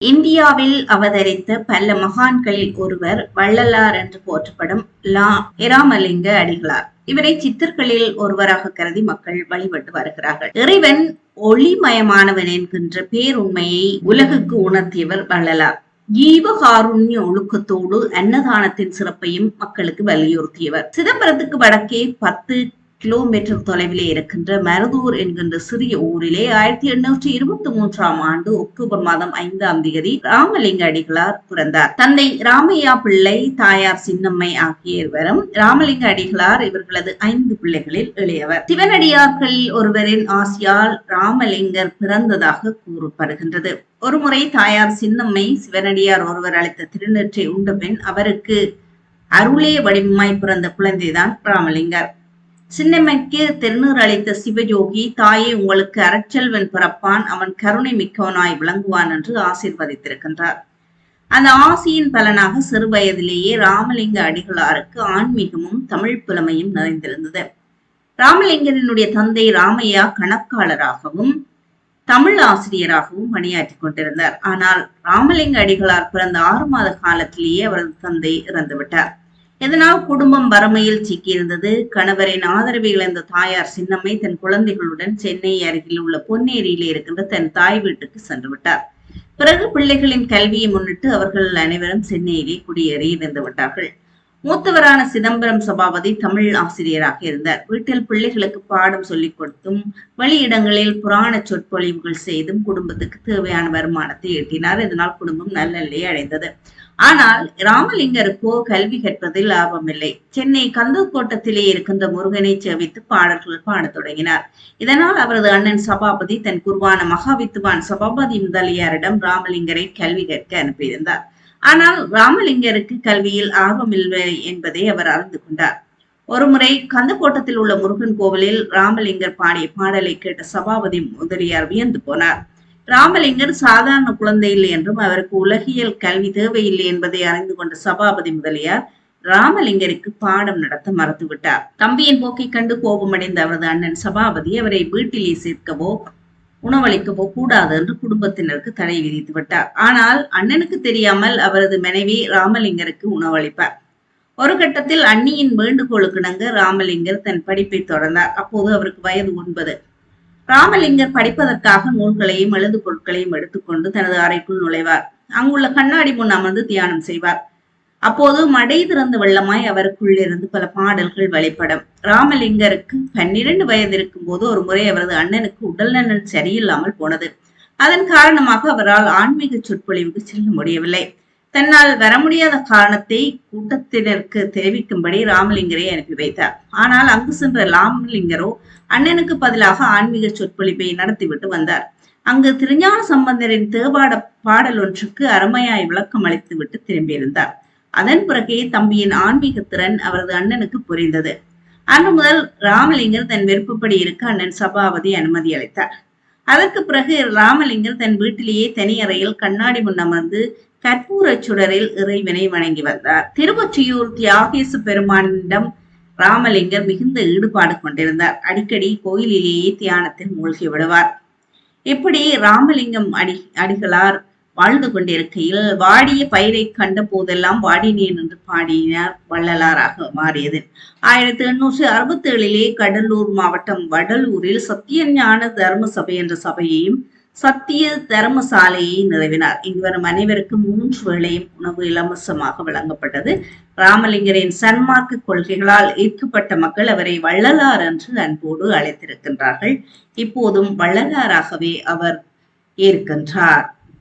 இந்தியாவில் அவதரித்த பல மகான்களில் ஒருவர் வள்ளலார் என்று போற்றப்படும் இராமலிங்க அடிகளார். இவரை சித்தர்களில் ஒருவராக கருதி மக்கள் வழிபட்டு வருகிறார்கள். இறைவன் ஒளிமயமானவன் என்கின்ற பேருண்மையை உலகுக்கு உணர்த்தியவர் வள்ளலார். ஜீவகாருண்ய ஒழுக்கத்தோடு அன்னதானத்தின் சிறப்பையும் மக்களுக்கு வலியுறுத்தியவர். சிதம்பரத்துக்கு வடக்கே 10 கிலோமீட்டர் தொலைவிலே இருக்கின்ற மருதூர் என்கின்ற சிறிய ஊரிலே 1823ஆம் ஆண்டு அக்டோபர் மாதம் 5ஆம் தேதி ராமலிங்க அடிகளார் பிறந்தார். தந்தை ராமையா பிள்ளை, தாயார் சின்னம்மை ஆகிய இருவரும். ராமலிங்க அடிகளார் இவர்களது 5 பிள்ளைகளில் இளையவர். சிவனடியார்கள் ஒருவரின் ஆசியால் ராமலிங்கர் பிறந்ததாக கூறப்படுகின்றது. ஒருமுறை தாயார் சின்னம்மை சிவனடியார் ஒருவர் அளித்த திருநெற்றை உண்ட பின் அவருக்கு அருளே வடிவமாய் பிறந்த குழந்தைதான் ராமலிங்கர். சின்னம்மைக்கு திருநீர் அளித்த சிவயோகி, தாயே உங்களுக்கு அறச்செல்வன் பிறப்பான், அவன் கருணை மிக்கவனாய் விளங்குவான் என்று ஆசீர்வதித்திருக்கின்றார். அந்த ஆசியின் பலனாக சிறு வயதிலேயே ராமலிங்க அடிகளாருக்கு ஆன்மீகமும் தமிழ் புலமையும் நிறைந்திருந்தது. ராமலிங்கரினுடைய தந்தை ராமையா கணக்காளராகவும் தமிழ் ஆசிரியராகவும் பணியாற்றிக் கொண்டிருந்தார். ஆனால் ராமலிங்க அடிகளார் பிறந்த 6 மாத காலத்திலேயே அவரது தந்தை இறந்துவிட்டார். இதனால் குடும்பம் வறுமையில் சிக்கியிருந்தது. கணவரின் ஆதரவை இழந்த தாயார் சின்னம்மை தன் குழந்தைகளுடன் சென்னை அருகில் உள்ள பொன்னேரியிலே இருக்கின்ற தன் தாய் வீட்டுக்கு சென்று விட்டார். பிறகு பிள்ளைகளின் கல்வியை முன்னிட்டு அவர்கள் அனைவரும் சென்னையிலே குடியேறி இருந்து விட்டார்கள். மூத்தவரான சிதம்பரம் சபாபதி தமிழ் ஆசிரியராக இருந்தார். வீட்டில் பிள்ளைகளுக்கு பாடம் சொல்லிக் கொடுத்தும் வெளியிடங்களில் புராண சொற்பொழிவுகள் செய்தும் குடும்பத்துக்கு தேவையான வருமானத்தை ஈட்டினார். இதனால் குடும்பம் நல்ல நிலையை அடைந்தது. ஆனால் ராமலிங்கருக்கோ கல்வி கற்பதில் ஆர்வமில்லை. சென்னை கந்தக்கோட்டத்திலே இருக்கின்ற முருகனை சேவித்து பாடல்கள் பாடத் தொடங்கினார். இதனால் அவரது அண்ணன் சபாபதி தன் குருவான மகாவித்துவான் சபாபதி முதலியாரிடம் ராமலிங்கரை கல்வி கற்க அனுப்பியிருந்தார். ஆனால் ராமலிங்கருக்கு கல்வியில் ஆர்வமில்லை என்பதை அவர் அறிந்து கொண்டார். ஒருமுறை கந்தக்கோட்டத்தில் உள்ள முருகன் கோவிலில் ராமலிங்கர் பாடிய பாடலை கேட்ட சபாபதி முதலியார் வியந்து போனார். ராமலிங்கர் சாதாரண குழந்தை இல்லை என்றும் அவருக்கு உலகியல் கல்வி தேவையில்லை என்பதை அறிந்து கொண்ட சபாபதி முதலியார் ராமலிங்கருக்கு பாடம் நடத்த மறுத்துவிட்டார். தம்பியின் போக்கை கண்டு கோபமடைந்த அவரது அண்ணன் சபாபதி அவரை வீட்டிலே சேர்க்கவோ உணவளிக்கவோ கூடாது என்று குடும்பத்தினருக்கு தடை விதித்து விட்டார். ஆனால் அண்ணனுக்கு தெரியாமல் அவரது மனைவி ராமலிங்கருக்கு உணவளிப்பார். ஒரு கட்டத்தில் அண்ணியின் வேண்டுகோளுக்கிணங்க ராமலிங்கர் தன் படிப்பை தொடர்ந்தார். அப்போது அவருக்கு வயது 9. ராமலிங்கர் படிப்பதற்காக நூல்களையும் எழுது பொருட்களையும் எடுத்துக்கொண்டு தனது அறைக்குள் நுழைவார். அங்குள்ள கண்ணாடி முன் அமர்ந்து தியானம் செய்வார். அப்போது மடை திறந்த வெள்ளமாய் அவருக்குள்ளிருந்து பல பாடல்கள் வெளிப்படும். ராமலிங்கருக்கு 12 வயது இருக்கும் போது ஒரு முறை அவரது அண்ணனுக்கு உடல்நலன் சரியில்லாமல் போனது. அதன் காரணமாக அவரால் ஆன்மீக சொற்பொழிவுக்கு செல்ல முடியவில்லை. தன்னால் வர முடியாத காரணத்தை கூட்டத்தினருக்கு தெரிவிக்கும்படி ராமலிங்கரை அனுப்பி வைத்தார். ஆனால் அங்கு சென்ற ராமலிங்கரோ அண்ணனுக்கு பதிலாக ஆன்மீக சொற்பொழிவை நடத்திவிட்டு வந்தார். அங்கு திருஞான சம்பந்தரின் தேவாட பாடல் ஒன்றுக்கு அருமையாய் விளக்கம் அளித்து விட்டு திரும்பியிருந்தார். அதன் பிறகே தம்பியின் ஆன்மீக திறன் அவரது அண்ணனுக்கு புரிந்தது. அன்று முதல் ராமலிங்கர் தன் விருப்பப்படி இருக்க அண்ணன் சபாபதி அனுமதி அளித்தார். அதற்கு பிறகு ராமலிங்கர் தன் வீட்டிலேயே தனி அறையில் கண்ணாடி முன் அமர்ந்து கற்பூர சுடரில் இறைவனை வணங்கி வந்தார். திருவொற்றியூர் தியாகேச பெருமானிடம் ராமலிங்கர் மிகுந்த ஈடுபாடு கொண்டிருந்தார். அடிக்கடி கோயிலிலேயே தியானத்தில் மூழ்கி விடுவார். இப்படி ராமலிங்கம் அடிகளார் வாழ்ந்து கொண்டிருக்கையில் வாடிய பயிரை கண்ட போதெல்லாம் வாடினேன் என்று பாடினார் வள்ளலாராக மாறியது. 1867 கடலூர் மாவட்டம் வடலூரில் சத்தியஞான தர்ம சபை என்ற சபையையும் சத்திய தர்மசாலையை நிறுவினார். இங்கு வரும் அனைவருக்கும் 3 வேளையும் உணவு இலவசமாக வழங்கப்பட்டது. ராமலிங்கரின் சன்மார்க்க கொள்கைகளால் ஈர்க்கப்பட்ட மக்கள் அவரை வள்ளலார் என்று அன்போடு அழைத்திருக்கின்றார்கள். இப்போதும் வள்ளலாராகவே அவர் இருக்கின்றார்.